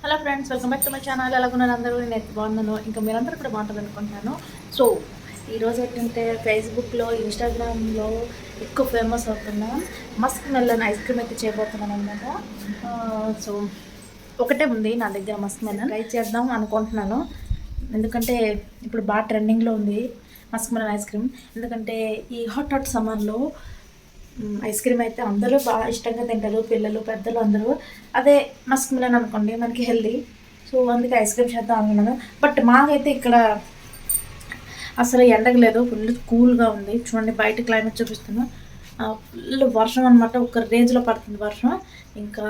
Hello friends, welcome back to my channel. ఎలాగున్నారు అందరూ? నేను బాగున్నాను, ఇంకా మీరందరూ కూడా బాగుంటుంది అనుకుంటున్నాను. సో ఈరోజు ఏంటంటే ఫేస్బుక్లో, ఇన్స్టాగ్రామ్లో ఎక్కువ ఫేమస్ అవుతున్న మస్క్ మెలన్ ఐస్ క్రీమ్ అయితే చేయబోతున్నాను అనమాట. సో ఒకటే ఉంది నా దగ్గర మస్క్ మెలన్, ట్రై చేద్దాం అనుకుంటున్నాను. ఎందుకంటే ఇప్పుడు బాగా ట్రెండింగ్లో ఉంది మస్క్ మెలన్ ఐస్ క్రీమ్. ఎందుకంటే ఈ హాట్ సమ్మర్లో ఐస్ క్రీమ్ అయితే అందరూ బాగా ఇష్టంగా తింటారు, పిల్లలు పెద్దలు అందరూ. అదే మస్క్ మిలన్ అనుకోండి, మనకి హెల్దీ. సో అందుకే ఐస్ క్రీమ్ చేద్దాం అనుకున్నాను. బట్ మాకైతే ఇక్కడ అసలు ఎండగలేదు, ఫుల్ కూల్గా ఉంది. చూడండి బయట క్లైమేట్ చూపిస్తాను. ఫుల్ వర్షం అనమాట, ఒక రేంజ్లో పడుతుంది వర్షం. ఇంకా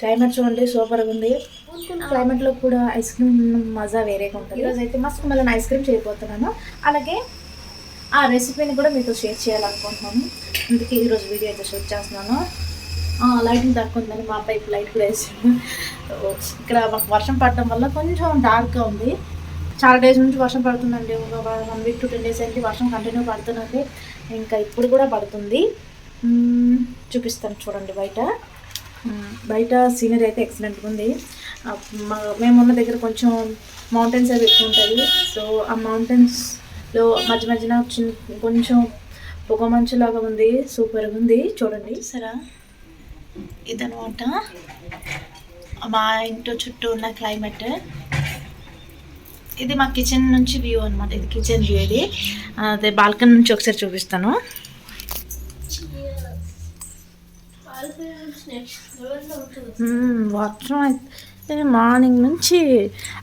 క్లైమేట్ చూడండి సూపర్గా ఉంది. క్లైమేట్లో కూడా ఐస్ క్రీమ్ మజా వేరేగా ఉంటుంది. ఈరోజు అయితే మస్క్ మిలన్ ఐస్ క్రీమ్ చేయబోతున్నాను. అలాగే ఆ రెసిపీని కూడా మీతో షేర్ చేయాలనుకుంటున్నాను. అందుకే ఈరోజు వీడియో అయితే షూట్ చేస్తున్నాను. లైటింగ్ తక్కువ ఉందని మా అబ్బాయి లైట్ కూడా వేసాను. ఇక్కడ మాకు వర్షం పడటం వల్ల కొంచెం డార్క్గా ఉంది. చాలా డేస్ నుంచి వర్షం పడుతుందండి, ఒక 1 వీక్ to 10 days అయితే వర్షం కంటిన్యూ పడుతుందండి. ఇంకా ఇప్పుడు కూడా పడుతుంది. చూపిస్తాను చూడండి. బయట సీనరీ అయితే ఎక్సలెంట్గా ఉంది. మేమున్న దగ్గర కొంచెం మౌంటైన్స్ అవి ఎక్కువ ఉంటాయి. సో ఆ మౌంటైన్స్లో మధ్యన కొంచెం పొగ మంచులాగా ఉంది, సూపర్గా ఉంది. చూడండి సరే, ఇదనమాట మా ఇంటి చుట్టూ ఉన్న క్లైమేట్. ఇది మా కిచెన్ నుంచి వ్యూ అనమాట. ఇది కిచెన్ వ్యూ. ఇది అదే బాల్కనీ నుంచి ఒకసారి చూపిస్తాను. వర్షం అయితే మార్నింగ్ నుంచి,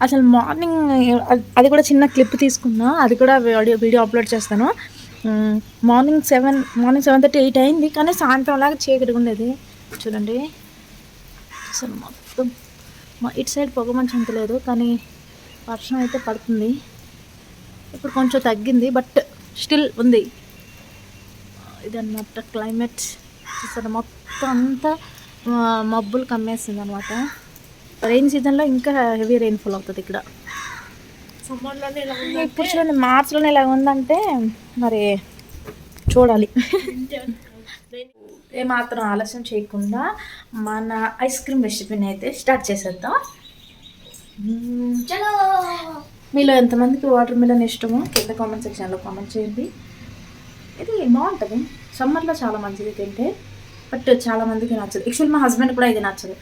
అసలు మార్నింగ్ అది కూడా చిన్న క్లిప్ తీసుకున్నా, అది కూడా వీడియో అప్లోడ్ చేస్తాను. మార్నింగ్ 7:30, 8 అయింది, కానీ సాయంత్రం లాగా చీకటిగా ఉండేది. చూడండి అసలు మొత్తం ఇటు సైడ్ పొగ మంచి అంత లేదు, కానీ వర్షం అయితే పడుతుంది. ఇప్పుడు కొంచెం తగ్గింది, బట్ స్టిల్ ఉంది. ఇదన్నమాట క్లైమేట్. అసలు మొత్తం అంతా మబ్బులు కమ్మేస్తుంది అనమాట. రెయిన్ సీజన్లో ఇంకా హెవీ రెయిన్ఫాల్ అవుతుంది ఇక్కడ. సమ్మర్లోనే ఇలా ఉంది, ఇప్పుడు చూడండి మార్చిలోనే ఇలా ఉందంటే మరి చూడాలి. ఏమాత్రం ఆలస్యం చేయకుండా మన ఐస్ క్రీమ్ రెసిపీని అయితే స్టార్ట్ చేసేద్దాం. చలో, మీలో ఎంతమందికి వాటర్ మిలన్ ఇష్టమో కింద కామెంట్ సెక్షన్లో కామెంట్ చేయండి. ఇది బాగుంటుంది, సమ్మర్లో చాలా మంచిది తింటే. బట్ చాలామందికి నచ్చదు. యాక్చువల్లీ మా హస్బెండ్ కూడా ఇది నచ్చదు.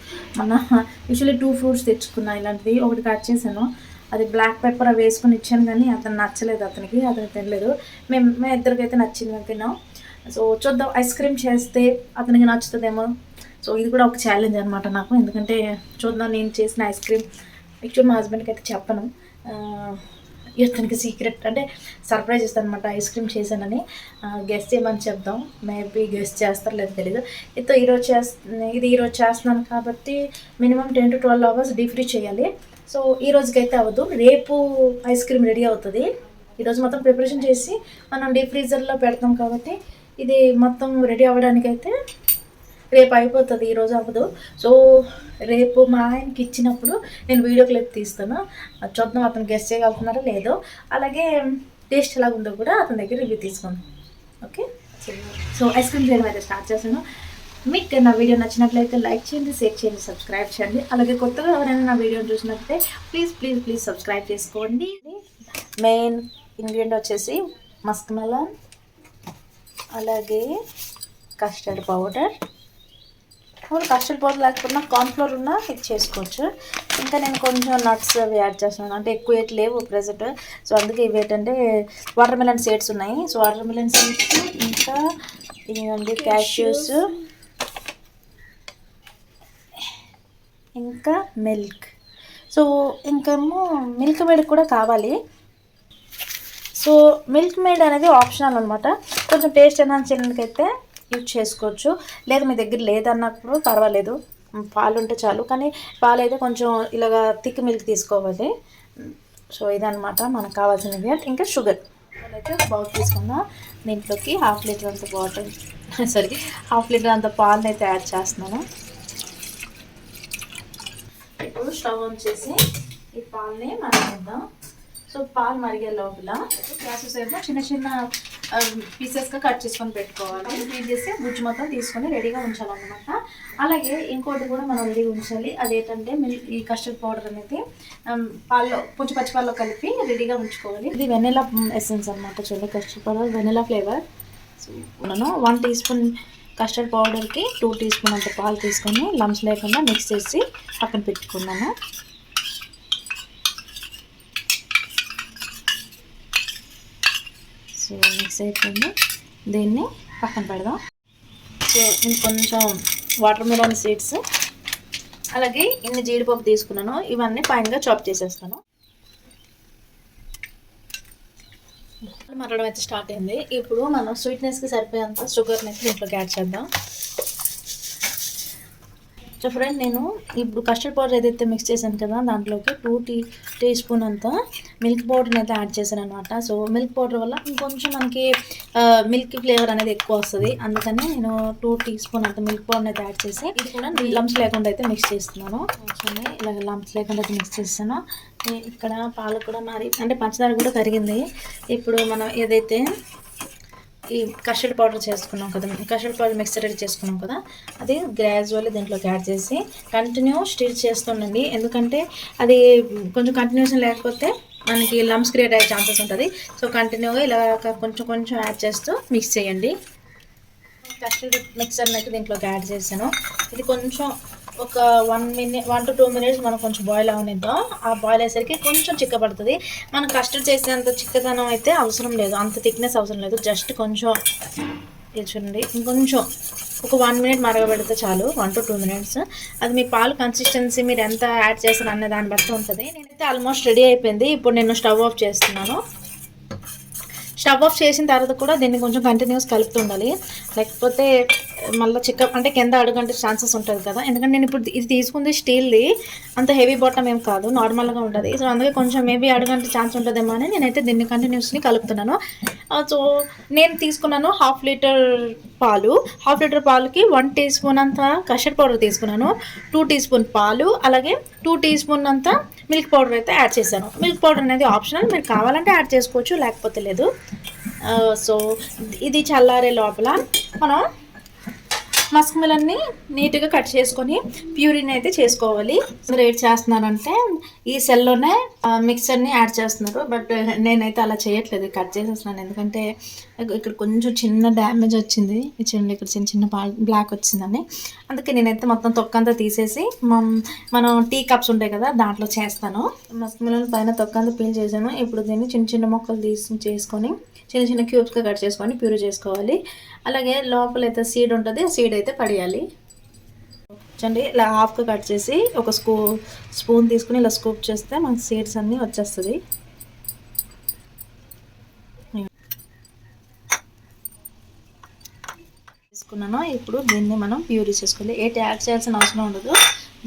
యూజువల్లీ 2 ఫ్రూట్స్ తెచ్చుకున్నా, ఇలాంటివి ఒకటి కట్ చేశాను. అది బ్లాక్ పెప్పర్ అవి వేసుకొని ఇచ్చాను, కానీ అతను నచ్చలేదు. అతను తినలేదు. మేము ఇద్దరికైతే నచ్చింది, మేము తిన్నాం. సో చూద్దాం, ఐస్ క్రీమ్ చేస్తే అతనికి నచ్చుతుందేమో. సో ఇది కూడా ఒక ఛాలెంజ్ అనమాట నాకు. ఎందుకంటే చూద్దాం, నేను చేసిన ఐస్ క్రీమ్ యాక్చువల్లీ మా హస్బెండ్కి అయితే చెప్పను. ఇతనికి సీక్రెట్, అంటే సర్ప్రైజ్ ఇస్తాను అనమాట. ఐస్ క్రీమ్ చేశానని గెస్ట్ చేయమని చెప్దాం. మేబీ గెస్ట్ చేస్తారో లేదో తెలీదు. ఈరోజు చేస్తున్నాను కాబట్టి minimum 10 to 12 hours deep freeze చేయాలి. సో ఈ రోజుకైతే అవ్వదు, రేపు ఐస్ క్రీమ్ రెడీ అవుతుంది. ఈరోజు మొత్తం ప్రిపరేషన్ చేసి మనం డీప్ ఫ్రీజర్లో పెడతాం కాబట్టి ఇది మొత్తం రెడీ అవ్వడానికైతే రేపు అయిపోతుంది, ఈరోజు అవ్వదు. సో రేపు మా ఆయనకి ఇచ్చినప్పుడు నేను వీడియో క్లిప్ తీస్తాను. చూద్దాం అతను గెస్ట్ చేయగలుగుతున్నారో లేదో, అలాగే టేస్ట్ ఎలా ఉందో కూడా అతని దగ్గర రివ్యూ తీసుకుందాం. ఓకే, సో ఐస్ క్రీమ్ చేయడం అయితే స్టార్ట్ చేస్తాను. మీకు నా వీడియో నచ్చినట్లయితే లైక్ చేయండి, షేర్ చేయండి, సబ్స్క్రైబ్ చేయండి. అలాగే కొత్తగా ఎవరైనా నా వీడియోని చూసినట్లయితే ప్లీజ్ సబ్స్క్రైబ్ చేసుకోండి. మెయిన్ ఇంగ్రీడియంట్ వచ్చేసి మస్క్ మెలన్, అలాగే కస్టర్డ్ పౌడర్. కస్టర్డ్ పౌడర్ లేకపోయినా కార్న్ఫ్లోర్ ఉన్నా ఇది చేసుకోవచ్చు. ఇంకా నేను కొంచెం నట్స్ అవి యాడ్ చేస్తున్నాను, అంటే ఎక్కువ ఏటి లేవు ప్రెజెంట్. సో అందుకే ఇవి ఏంటంటే వాటర్ మిలన్ సీడ్స్ ఉన్నాయి. సో వాటర్ మిలన్ సీడ్స్, ఇంకా ఇవ్వండి క్యాష్యూస్, ఇంకా మిల్క్. సో ఇంకేమో మిల్క్ మేడ్ కూడా కావాలి. సో మిల్క్ మేడ్ అనేది ఆప్షనల్ అనమాట. కొంచెం టేస్ట్ ఎన్హాన్స్ చేయడానికైతే యూజ్ చేసుకోవచ్చు. లేదా మీ దగ్గర లేదన్నప్పుడు పర్వాలేదు, పాలు ఉంటే చాలు. కానీ పాలు అయితే కొంచెం ఇలాగా థిక్ మిల్క్ తీసుకోవాలి. సో ఇదనమాట మనకు కావాల్సినవి. ఇంకా షుగర్ అయితే ఒక బౌల్ తీసుకుందాం. దీంట్లోకి 1/2 లీటర్ అంత హాఫ్ లీటర్ అంత పాలను అయితే యాడ్ చేస్తున్నాను. ఇప్పుడు స్టవ్ ఆన్ చేసి ఈ పాలని మరిగిద్దాం. సో పాలు మరిగే లోపల ప్రాసెస్ ఏమో చిన్న పీసెస్గా కట్ చేసుకొని పెట్టుకోవాలి. పీస్ చేసి గుజ్జు మొత్తం తీసుకొని రెడీగా ఉంచాలన్నమాట. అలాగే ఇంకోటి కూడా మనం రెడీగా ఉంచాలి. అదేంటంటే ఈ కస్టర్డ్ పౌడర్ అనేది పాల్లో కొంచెం పచ్చిపాల్లో కలిపి రెడీగా ఉంచుకోవాలి. ఇది వెనిలా ఎసెన్స్ అనమాట. చూడండి, కస్టర్డ్ పౌడర్ వెనిలా ఫ్లేవర్. నేను 1 టీ స్పూన్ కస్టర్డ్ పౌడర్కి 2 టీ స్పూన్ అంత పాలు తీసుకొని లంప్స్ లేకుండా మిక్స్ చేసి పక్కన పెట్టుకున్నాను. సో మిక్స్ అయిపోయింది, దీన్ని పక్కన పెడదాం. సో ఇంకొంచెం వాటర్ మిలన్ సీడ్స్, అలాగే ఇన్ని జీడిపప్పు తీసుకున్నాను. ఇవన్నీ ఫైన్గా చాప్ చేసేస్తాను. మరగడం అయితే స్టార్ట్ అయింది. ఇప్పుడు మనం స్వీట్నెస్కి సరిపోయేంత షుగర్ని అయితే దీంట్లోకి యాడ్ చేద్దాం. సో ఫ్రెండ్, నేను ఇప్పుడు కస్టర్డ్ పౌడర్ ఏదైతే మిక్స్ చేశాను కదా, దాంట్లోకి 2 టీ స్పూన్ అంతా మిల్క్ పౌడర్ని అయితే యాడ్ చేశాను అనమాట. సో మిల్క్ పౌడర్ వల్ల ఇంకొంచెం మనకి మిల్క్ ఫ్లేవర్ అనేది ఎక్కువ వస్తుంది. అందుకని నేను 2 టీ స్పూన్ అంత మిల్క్ పౌడర్ని అయితే యాడ్ చేసి ఇది కూడా లంప్స్ లేకుండా అయితే మిక్స్ చేస్తున్నాను. ఇలా లంప్స్ లేకుండా అయితే మిక్స్ చేస్తాను. ఇక్కడ పాలు కూడా మరి అంటే పంచదార కూడా కరిగింది. ఇప్పుడు మనం ఏదైతే ఈ కస్టర్డ్ పౌడర్ చేసుకున్నాం కదా, కస్టర్డ్ పౌడర్ మిక్సర్ రెడీ చేసుకున్నాం కదా, అది గ్రాడ్యువల్లీ దీంట్లోకి యాడ్ చేసి కంటిన్యూ స్టిర్ చేస్తుండండి. ఎందుకంటే అది కొంచెం కంటిన్యూషన్ లేకపోతే మనకి లంప్స్ క్రియేట్ అయ్యే ఛాన్సెస్ ఉంటుంది. సో కంటిన్యూగా ఇలా కొంచెం కొంచెం యాడ్ చేస్తూ మిక్స్ చేయండి. కస్టర్డ్ మిక్సర్ని అయితే దీంట్లోకి యాడ్ చేశాను. ఇది కొంచెం ఒక 1 to 2 minutes మనం కొంచెం బాయిల్ అవనిద్దాం. ఆ బాయిల్ అయ్యేసరికి కొంచెం చిక్కబడుతుంది. మనం కస్టర్డ్ చేసేంత చిక్కదనం అయితే అవసరం లేదు, అంత థిక్నెస్ అవసరం లేదు. జస్ట్ కొంచెం చూడండి, ఇంకొంచెం ఒక 1 minute మరగబెడితే చాలు. 1 to 2 minutes. అది మీ పాలు కన్సిస్టెన్సీ మీరు ఎంత యాడ్ చేస్తారు అనే దాన్ని బట్టి ఉంటుంది. నేనైతే ఆల్మోస్ట్ రెడీ అయిపోయింది. ఇప్పుడు నేను స్టవ్ ఆఫ్ చేస్తున్నాను. స్టవ్ ఆఫ్ చేసిన తర్వాత కూడా దీన్ని కొంచెం కంటిన్యూస్ కలుపుతుండాలి, లేకపోతే మళ్ళీ అంటే కింద అడుగంటే ఛాన్సెస్ ఉంటుంది కదా. ఎందుకంటే నేను ఇప్పుడు ఇది తీసుకుంది స్టీల్ది, అంత హెవీ బాటమ్ ఏం కాదు, నార్మల్గా ఉంటుంది. సో అందుకే కొంచెం మేబీ అడుగంటే ఛాన్స్ ఉంటుందేమో అని నేనైతే దీన్ని కంటిన్యూస్ని కలుపుతున్నాను. సో నేను తీసుకున్నాను 1/2 లీటర్ పాలు. 1/2 లీటర్ పాలుకి 1 టీ స్పూన్ అంత కస్టర్డ్ పౌడర్ తీసుకున్నాను, 2 టీ స్పూన్ పాలు, అలాగే 2 టీ స్పూన్ అంత మిల్క్ పౌడర్ అయితే యాడ్ చేశాను. మిల్క్ పౌడర్ అనేది ఆప్షనల్, మీరు కావాలంటే యాడ్ చేసుకోవచ్చు, లేకపోతే లేదు. సో ఇది చల్లారే లోపల మనం మస్క్ మిలన్ని నీట్గా కట్ చేసుకొని ప్యూరిని అయితే చేసుకోవాలి. ఏడ్ చేస్తున్నారంటే ఈ సెల్లోనే మిక్సర్ని యాడ్ చేస్తున్నారు, బట్ నేనైతే అలా చేయట్లేదు, కట్ చేసేస్తున్నాను. ఎందుకంటే ఇక్కడ కొంచెం చిన్న డ్యామేజ్ వచ్చింది, చూడండి ఇక్కడ చిన్న చిన్న బ్లాక్ వచ్చిందని. అందుకే నేనైతే మొత్తం తొక్కంతా తీసేసి మనం టీ కప్స్ ఉంటాయి కదా, దాంట్లో చేస్తాను. మస్క్ మిలన్ పైన తొక్కంతా పీల్ చేశాను. ఇప్పుడు దీన్ని చిన్న చిన్న ముక్కలు చేసుకొని చిన్న చిన్న క్యూబ్స్గా కట్ చేసుకొని ప్యూరీ చేసుకోవాలి. అలాగే లోపలైతే సీడ్ ఉంటుంది, ఆ సీడ్ అయితే పడేయాలి. చూడండి, ఇలా హాఫ్గా కట్ చేసి ఒక స్పూన్ తీసుకుని ఇలా స్కూప్ చేస్తే మనకి సీడ్స్ అన్నీ వచ్చేస్తుంది. తీసుకున్నాను. ఇప్పుడు దీన్ని మనం ప్యూరీ చేసుకోవాలి. యాడ్ చేయాల్సిన అవసరం ఉండదు,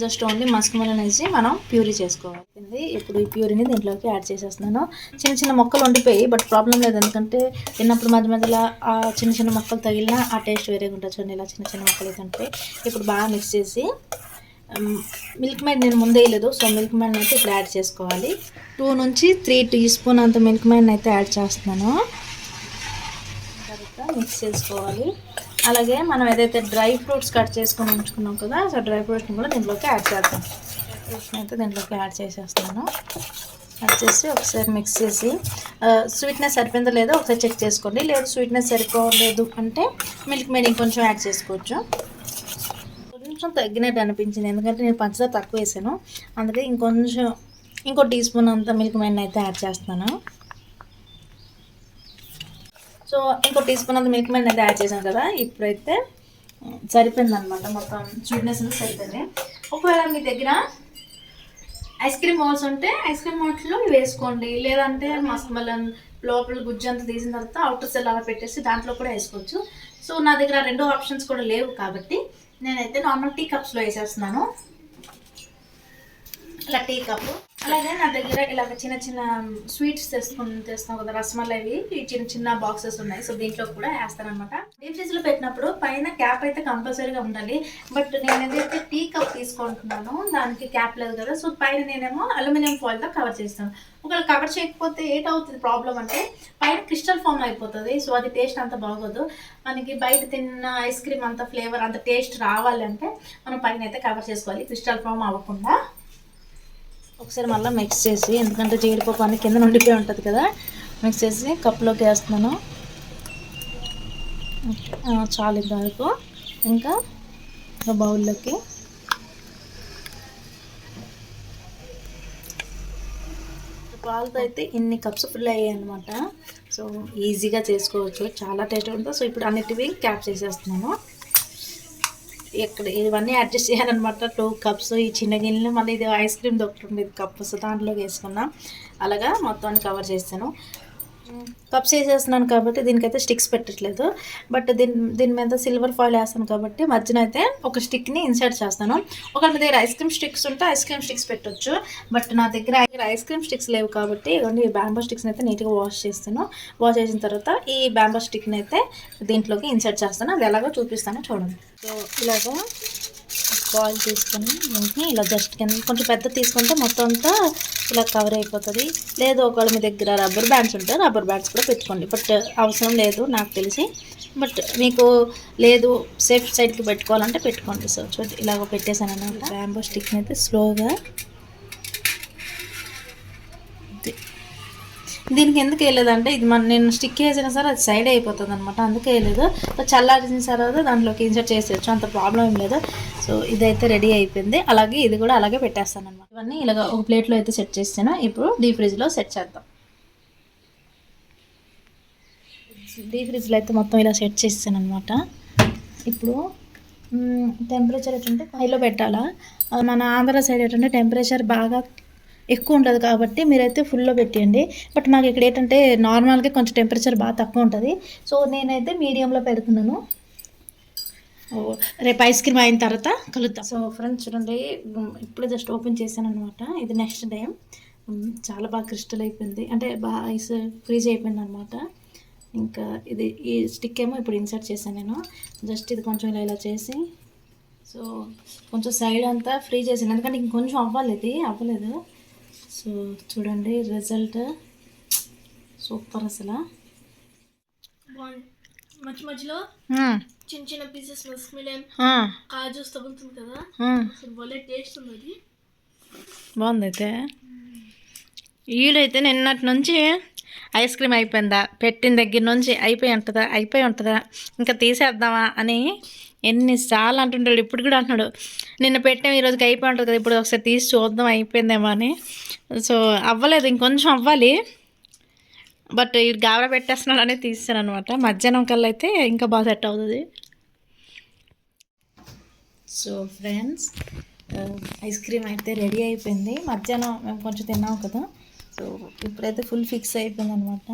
జస్ట్ ఓన్లీ మస్క్ మిలన్ వేసి మనం ప్యూరీ చేసుకోవాలి. ఇప్పుడు ఈ ప్యూరీని దీంట్లోకి యాడ్ చేసేస్తున్నాను. చిన్న చిన్న మొక్కలు ఉండిపోయి, బట్ ప్రాబ్లం లేదు, ఎందుకంటే తిన్నప్పుడు మధ్య మధ్యలో ఆ చిన్న చిన్న మొక్కలు తగిలినా ఆ టేస్ట్ వేరేగా ఉంటుంది. చూడండి, ఇలా చిన్న చిన్న మొక్కలు అయితే ఉంటాయి. ఇప్పుడు బాగా మిక్స్ చేసి మిల్క్ మేడ్ నేను ముందే వేయలేదు, సో మిల్క్ మేడ్ని అయితే ఇప్పుడు యాడ్ చేసుకోవాలి. 2 నుంచి 3 టీ స్పూన్ అంత మిల్క్ మేడ్ని అయితే యాడ్ చేస్తున్నాను. తర్వాత మిక్స్ చేసుకోవాలి. అలాగే మనం ఏదైతే డ్రై ఫ్రూట్స్ కట్ చేసుకొని ఉంచుకున్నాం కదా, సో డ్రై ఫ్రూట్స్ని కూడా దీంట్లోకి యాడ్ చేద్దాం. డ్రై ఫ్రూట్స్ని అయితే దీంట్లోకి యాడ్ చేసేస్తున్నాను. యాడ్ చేసి ఒకసారి మిక్స్ చేసి స్వీట్నెస్ సరిపోయిందో లేదో ఒకసారి చెక్ చేసుకోండి. లేదు స్వీట్నెస్ సరిపోలేదు అంటే మిల్క్ మేడ్ ఇంకొంచెం యాడ్ చేసుకోవచ్చు. కొంచెం తగ్గినట్టు అనిపించింది, ఎందుకంటే నేను పంచదార తక్కువ వేసాను. అందుకే ఇంకో టీ స్పూన్ అంత మిల్క్ మేడ్ని అయితే యాడ్ చేస్తున్నాను. సో ఇంకో టీ స్పూన్ అంత మిల్క్ మేడ్ అయితే యాడ్ చేశాను కదా, ఇప్పుడైతే సరిపోయింది అనమాట. మొత్తం స్వీట్నెస్ సరిపోయింది. ఒకవేళ మీ దగ్గర ఐస్ క్రీమ్ మోల్స్ ఉంటే ఐస్ క్రీమ్ మోల్స్లో వేసుకోండి, లేదంటే మస్క్ మిలన్ లోపల గుజ్జు అంతా తీసిన తర్వాత అవుటర్ సెల్ అలా పెట్టేసి దాంట్లో కూడా వేసుకోవచ్చు. సో నా దగ్గర 2 ఆప్షన్స్ కూడా లేవు కాబట్టి నేనైతే నార్మల్ టీ కప్స్లో వేసేస్తున్నాను. ఇలా టీ కప్పు. అలాగే నా దగ్గర ఇలాగ చిన్న చిన్న స్వీట్స్ తెస్తాం కదా, రసమలైవి చిన్న చిన్న బాక్సెస్ ఉన్నాయి. సో దీంట్లో కూడా వేస్తాను అనమాట. డీప్ ఫ్రిడ్జ్ లో పెట్టినప్పుడు పైన క్యాప్ అయితే కంపల్సరీగా ఉండాలి. బట్ నేను ఏదైతే టీ కప్ తీసుకుంటున్నానో దానికి క్యాప్ లేదు కదా, సో పైన నేనేమో అల్యూమినియం ఫాయిల్ తో కవర్ చేస్తాను. ఒకవేళ కవర్ చేయకపోతే ఏంటవుతుంది ప్రాబ్లం అంటే పైన క్రిస్టల్ ఫామ్ అయిపోతుంది. సో అది టేస్ట్ అంత బాగోదు. మనకి బయట తిన్న ఐస్ క్రీమ్ అంత ఫ్లేవర్ అంత టేస్ట్ రావాలి అంటే మనం పైన అయితే కవర్ చేసుకోవాలి, క్రిస్టల్ ఫామ్ అవ్వకుండా. ఒకసారి మళ్ళీ మిక్స్ చేసి, ఎందుకంటే జీడిపప్పు అన్ని కింద ఉండిపోయి ఉంటుంది కదా, మిక్స్ చేసి కప్లోకి వేస్తున్నాను. చాలు ఇంతవరకు. ఇంకా బౌల్లోకి పాలతో అయితే ఇన్ని కప్స్ ఫుల్ అయ్యాయి అనమాట. సో ఈజీగా చేసుకోవచ్చు, చాలా టేస్ట్ ఉంటుంది. సో ఇప్పుడు అన్నిటివి క్యాప్ చేసేస్తున్నాను. ఇక్కడ ఇవన్నీ అడ్జస్ట్ చేయాలన్నమాట. 2 కప్స్ ఈ చిన్న గిన్నెలు, మళ్ళీ ఇది ఐస్ క్రీమ్ దొరుకుతుంది కప్పు, సో దాంట్లోకి వేసుకున్నాం. అలాగా మొత్తాన్ని కవర్ చేస్తాను. కప్స్ వేసేస్తున్నాను కాబట్టి దీనికైతే స్టిక్స్ పెట్టట్లేదు. బట్ దీని మీద సిల్వర్ ఫాయిల్ వేస్తాను కాబట్టి మధ్యన అయితే ఒక స్టిక్ని ఇన్సర్ట్ చేస్తాను. ఒకవేళ మీ దగ్గర ఐస్ క్రీమ్ స్టిక్స్ ఉంటే ఐస్ క్రీమ్ స్టిక్స్ పెట్టొచ్చు. బట్ నా దగ్గర ఐస్ క్రీమ్ స్టిక్స్ లేవు కాబట్టి ఈ బ్యాంబో స్టిక్స్ని అయితే నీట్గా వాష్ చేస్తాను. వాష్ చేసిన తర్వాత ఈ బ్యాంబో స్టిక్ని అయితే దీంట్లోకి ఇన్సర్ట్ చేస్తాను. అది ఎలాగో చూపిస్తాను చూడండి. సో ఇలాగా ఫాయిల్ తీసుకొని దీనికి ఇలా జస్ట్ కింద కొంచెం పెద్ద తీసుకుంటే మొత్తం అంతా ఇలా కవర్ అయిపోతుంది. లేదు ఒకవేళ మీ దగ్గర రబ్బర్ బ్యాండ్స్ ఉంటే రబ్బర్ బ్యాండ్స్ కూడా పెట్టుకోండి. బట్ అవసరం లేదు నాకు తెలిసి. బట్ మీకు లేదు సేఫ్ సైడ్కి పెట్టుకోవాలంటే పెట్టుకోండి. సో చూడండి ఇలాగ పెట్టేశాను అన్నమాట. బ్యాంబో స్టిక్ని అయితే స్లోగా దీనికి ఎందుకు వేయలేదంటే ఇది నేను స్టిక్ వేసినా సరే అది సైడ్ అయిపోతుంది అనమాట, అందుకే వేయలేదు. చల్లారిన తర్వాత దాంట్లోకి ఇన్సర్ట్ చేసేయచ్చు, అంత ప్రాబ్లం ఏం లేదు. సో ఇదైతే రెడీ అయిపోయింది. అలాగే ఇది కూడా అలాగే పెట్టేస్తాను అనమాట. ఇవన్నీ ఇలాగ ఒక ప్లేట్లో అయితే సెట్ చేస్తాను. ఇప్పుడు డీప్ ఫ్రిడ్జ్లో సెట్ చేద్దాం. డీప్ ఫ్రిడ్జ్లో అయితే మొత్తం ఇలా సెట్ చేస్తాను అనమాట. ఇప్పుడు టెంపరేచర్ ఏంటంటే హైలో పెట్టాలా. మన ఆంధ్ర సైడ్ ఏంటంటే టెంపరేచర్ బాగా ఎక్కువ ఉంటుంది కాబట్టి మీరైతే ఫుల్లో పెట్టండి. బట్ నాకు ఇక్కడ ఏంటంటే నార్మల్గా కొంచెం టెంపరేచర్ బాగా తక్కువ ఉంటుంది. సో నేనైతే మీడియంలో పెడుతున్నాను. రేపు ఐస్ క్రీమ్ అయిన తర్వాత కలుద్దాం. సో ఫ్రెండ్స్ చూడండి, ఇప్పుడే జస్ట్ ఓపెన్ చేశాను అనమాట. ఇది నెక్స్ట్ డే. చాలా బాగా క్రిస్టల్ అయిపోయింది, అంటే బాగా ఐస్ ఫ్రీజ్ అయిపోయింది అనమాట. ఇంకా ఇది ఈ స్టిక్ ఏమో ఇప్పుడు ఇన్సర్ట్ చేశాను నేను. జస్ట్ ఇది కొంచెం ఇలా చేసి, సో కొంచెం సైడ్ అంతా ఫ్రీ చేసాను, ఎందుకంటే ఇంకొంచెం అవ్వాలి, ఇది అవ్వలేదు. సో చూడండి రిజల్ట్ సూపర్ అసలు. మధ్య మధ్యలో చిన్న చిన్న పీసెస్ మస్క్ మిలన్ కాజు తగులుతుంది కదా, అసలు భలే టేస్ట్ ఉంది. బాగుంది. అయితే వీడైతే నిన్నటి నుంచి ఐస్ క్రీమ్ అయిపోయిందా, పెట్టిన దగ్గర నుంచి అయిపోయి ఉంటుందా ఇంకా తీసేద్దామా అని ఎన్నిసార్లు అంటుంటాడు. ఇప్పుడు కూడా అంటున్నాడు, నిన్న పెట్టాం ఈరోజుకి అయిపోయి ఉంటుంది కదా, ఇప్పుడు ఒకసారి తీసి చూద్దాం అయిపోయిందేమో అని. సో అవ్వలేదు, ఇంకొంచెం అవ్వాలి. బట్ ఇది గాబరా పెట్టేస్తున్నాడు అనేది తీసాను అనమాట. మధ్యాహ్నం కల్లా అయితే ఇంకా బాగా సెట్ అవుతుంది. సో ఫ్రెండ్స్ ఐస్ క్రీమ్ అయితే రెడీ అయిపోయింది. మధ్యాహ్నం మేము కొంచెం తిన్నాం కదా, సో ఇప్పుడైతే ఫుల్ ఫిక్స్ అయిపోయింది అనమాట.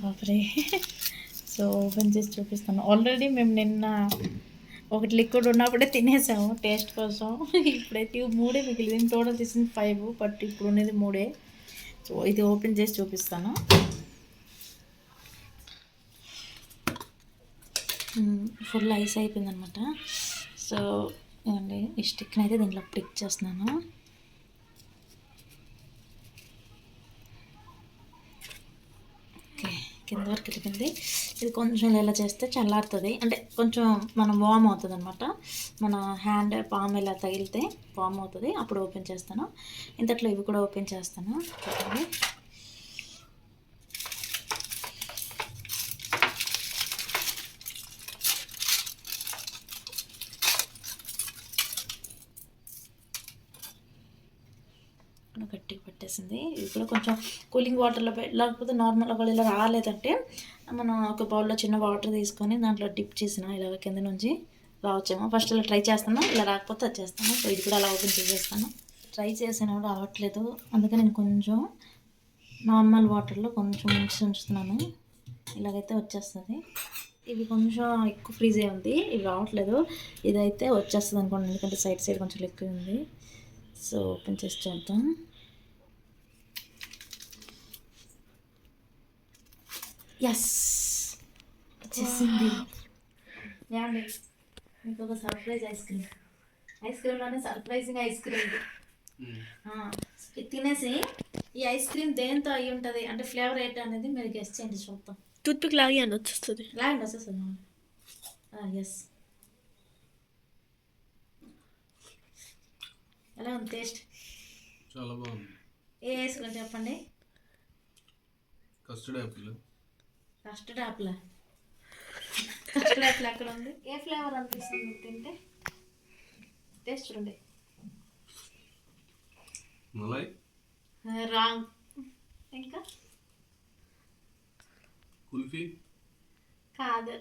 బాబరే. సో ఓపెన్ చేసి చూపిస్తాను. ఆల్రెడీ మేము నిన్న ఒకటి లిక్విడ్ ఉన్నప్పుడే తినేసాము టేస్ట్ కోసం. ఇప్పుడైతే 3 మిగిలింది. టోటల్ తీసింది 5, బట్ ఇప్పుడు ఉన్నది 3. సో ఇది ఓపెన్ చేసి చూపిస్తాను. ఫుల్ ఐస్ అయిపోయింది అనమాట. సో ఇవ్వండి, ఈ స్టిక్ని అయితే దీంట్లో ప్లిక్ చేస్తున్నాను. ఓకే, కింద వరకు వెళ్ళిపోయింది. ఇది కొంచెం ఇలా చేస్తే చల్లారుతుంది, అంటే కొంచెం మనం వామ్ అవుతుంది అనమాట. మన హ్యాండ్ పామ్ ఇలా తగిలితే వామ్ అవుతుంది, అప్పుడు ఓపెన్ చేస్తాను. ఇంతట్లో ఇవి కూడా ఓపెన్ చేస్తాను. గట్టిగా పట్టేసింది. ఇది కూడా కొంచెం కూలింగ్ వాటర్లో లేకపోతే నార్మల్ ఒకవేళ ఇలా రాలేదంటే మనం ఒక బౌల్లో చిన్న వాటర్ తీసుకొని దాంట్లో డిప్ చేసిన ఇలా కింద నుంచి రావచ్చేమో. ఫస్ట్ ఇలా ట్రై చేస్తాను, ఇలా రాకపోతే వచ్చేస్తాను. సో ఇది కూడా అలా ఓపెన్ చేసేస్తాను. ట్రై చేసిన కూడా రావట్లేదు, అందుకని నేను కొంచెం నార్మల్ వాటర్లో కొంచెం మిక్స్ ఉంచుతున్నాను. ఇలాగైతే వచ్చేస్తుంది. ఇవి కొంచెం ఎక్కువ ఫ్రీజ్ అయి ఉంది, ఇవి రావట్లేదు. ఇదైతే వచ్చేస్తుంది అనుకోండి, ఎందుకంటే సైడ్ కొంచెం ఎక్కువ ఉంది. సో ఓపెన్ చేసి చూద్దాం. ఎస్, వచ్చేసింది. ఏమండి, మీకు ఒక సర్ప్రైజ్ ఐస్ క్రీమ్. ఐస్ క్రీమ్లోనే సర్ప్రైజింగ్ ఐస్ క్రీమ్. ఇది తినేసి ఈ ఐస్ క్రీమ్ దేంతో అయి ఉంటుంది అంటే ఫ్లేవర్ ఏంటి అనేది మీరు గెస్ట్ చేయండి, చూద్దాం. టూత్పిక్ లాగి అని వచ్చేస్తుంది. లాంటి వచ్చేస్తుంది. ఎస్, ఎలా ఉంది టేస్ట్? చాలా బాగుంది. ఏ ఐస్ క్రీమ్ చెప్పండి. Custard Apple. Custard Apple. Custard Apple ఎక్కడ ఉంది? ఏ ఫ్లేవర్ అనిపిస్తుంది మీకు తింటే? టేస్ట్ చూడండి. మలై. రాంగ్. ఇంకా కుల్ఫీ. కాదు.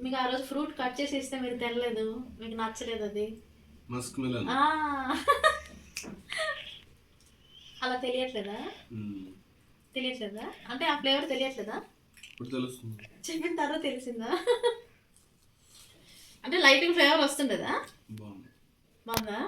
మీకు ఆ రోజు ఫ్రూట్ కట్ చేసి ఇస్తే మీరు తినలేదు, మీకు నచ్చలేదు అది. Musk melon. అలా తెలియట్లేదా? తెలియట్లేదా అంటే ఆ ఫ్లేవర్ తెలియట్లేదా? ఇప్పుడు తెలుస్తుంది. చెప్పిన తర్వాత తెలిసిందా? అంటే లైటింగ్ ఫ్లేవర్ వస్తుండదా? బాగుంది. బాగుందా?